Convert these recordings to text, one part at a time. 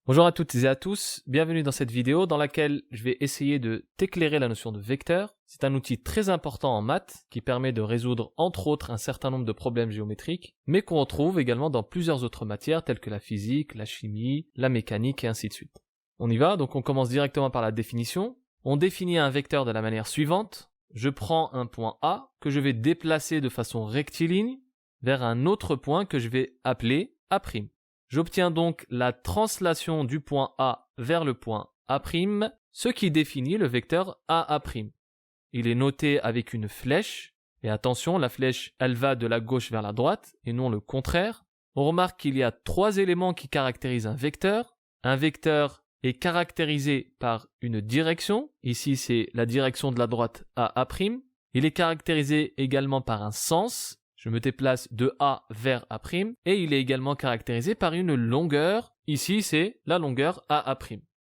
Bonjour à toutes et à tous, bienvenue dans cette vidéo dans laquelle je vais essayer de t'éclairer la notion de vecteur. C'est un outil très important en maths qui permet de résoudre entre autres un certain nombre de problèmes géométriques, mais qu'on retrouve également dans plusieurs autres matières telles que la physique, la chimie, la mécanique et ainsi de suite. On y va, donc on commence directement par la définition. On définit un vecteur de la manière suivante. Je prends un point A que je vais déplacer de façon rectiligne vers un autre point que je vais appeler A'. J'obtiens donc la translation du point A vers le point A', ce qui définit le vecteur AA'. Il est noté avec une flèche, et attention, la flèche, elle va de la gauche vers la droite, et non le contraire. On remarque qu'il y a trois éléments qui caractérisent un vecteur. Un vecteur est caractérisé par une direction, ici c'est la direction de la droite AA'. Il est caractérisé également par un sens, je me déplace de A vers A', et il est également caractérisé par une longueur, ici c'est la longueur AA',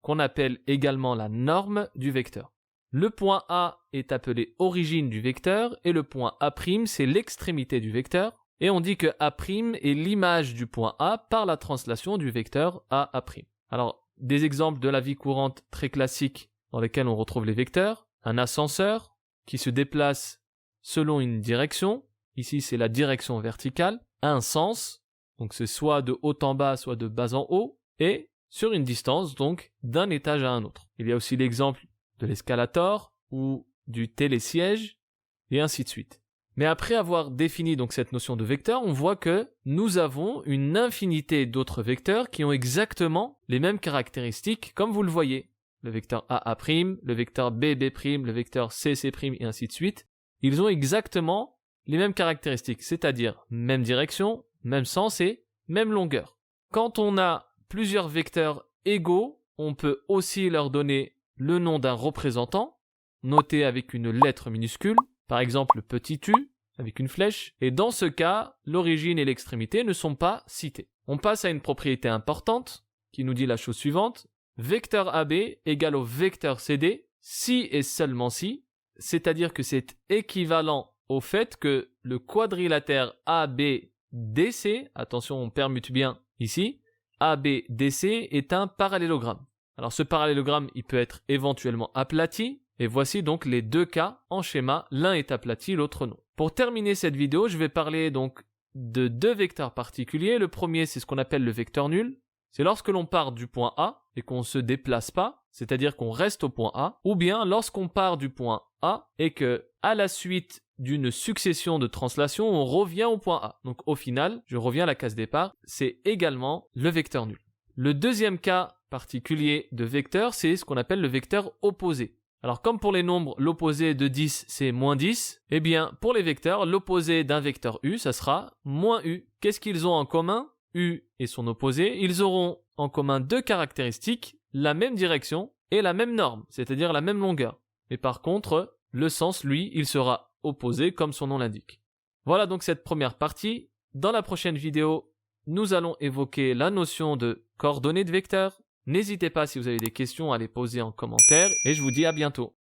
qu'on appelle également la norme du vecteur. Le point A est appelé origine du vecteur, et le point A' c'est l'extrémité du vecteur, et on dit que A' est l'image du point A par la translation du vecteur AA'. Alors, des exemples de la vie courante très classiques dans lesquels on retrouve les vecteurs, un ascenseur qui se déplace selon une direction, ici c'est la direction verticale, un sens, donc c'est soit de haut en bas, soit de bas en haut, et sur une distance donc d'un étage à un autre. Il y a aussi l'exemple de l'escalator ou du télésiège, et ainsi de suite. Mais après avoir défini donc cette notion de vecteur, on voit que nous avons une infinité d'autres vecteurs qui ont exactement les mêmes caractéristiques, comme vous le voyez. Le vecteur AA', le vecteur BB', le vecteur CC', et ainsi de suite. Ils ont exactement les mêmes caractéristiques, c'est-à-dire même direction, même sens et même longueur. Quand on a plusieurs vecteurs égaux, on peut aussi leur donner le nom d'un représentant, noté avec une lettre minuscule, par exemple le petit u, avec une flèche, et dans ce cas, l'origine et l'extrémité ne sont pas cités. On passe à une propriété importante, qui nous dit la chose suivante, vecteur AB égale au vecteur CD, si et seulement si, c'est-à-dire que c'est équivalent au fait que le quadrilatère ABDC, attention on permute bien ici, ABDC est un parallélogramme. Alors ce parallélogramme il peut être éventuellement aplati, et voici donc les deux cas en schéma, l'un est aplati, l'autre non. Pour terminer cette vidéo, je vais parler donc de deux vecteurs particuliers. Le premier c'est ce qu'on appelle le vecteur nul, c'est lorsque l'on part du point A et qu'on ne se déplace pas, c'est-à-dire qu'on reste au point A, ou bien lorsqu'on part du point A et que, à la suite d'une succession de translations, on revient au point A. Donc au final, je reviens à la case départ, c'est également le vecteur nul. Le deuxième cas particulier de vecteur, c'est ce qu'on appelle le vecteur opposé. Alors comme pour les nombres, l'opposé de 10 c'est moins 10, eh bien pour les vecteurs, l'opposé d'un vecteur U, ça sera moins U. Qu'est-ce qu'ils ont en commun ? U et son opposé, ils auront en commun deux caractéristiques, la même direction et la même norme, c'est-à-dire la même longueur. Mais par contre, le sens, lui, il sera opposé comme son nom l'indique. Voilà donc cette première partie. Dans la prochaine vidéo, nous allons évoquer la notion de coordonnées de vecteurs. N'hésitez pas si vous avez des questions à les poser en commentaire et je vous dis à bientôt.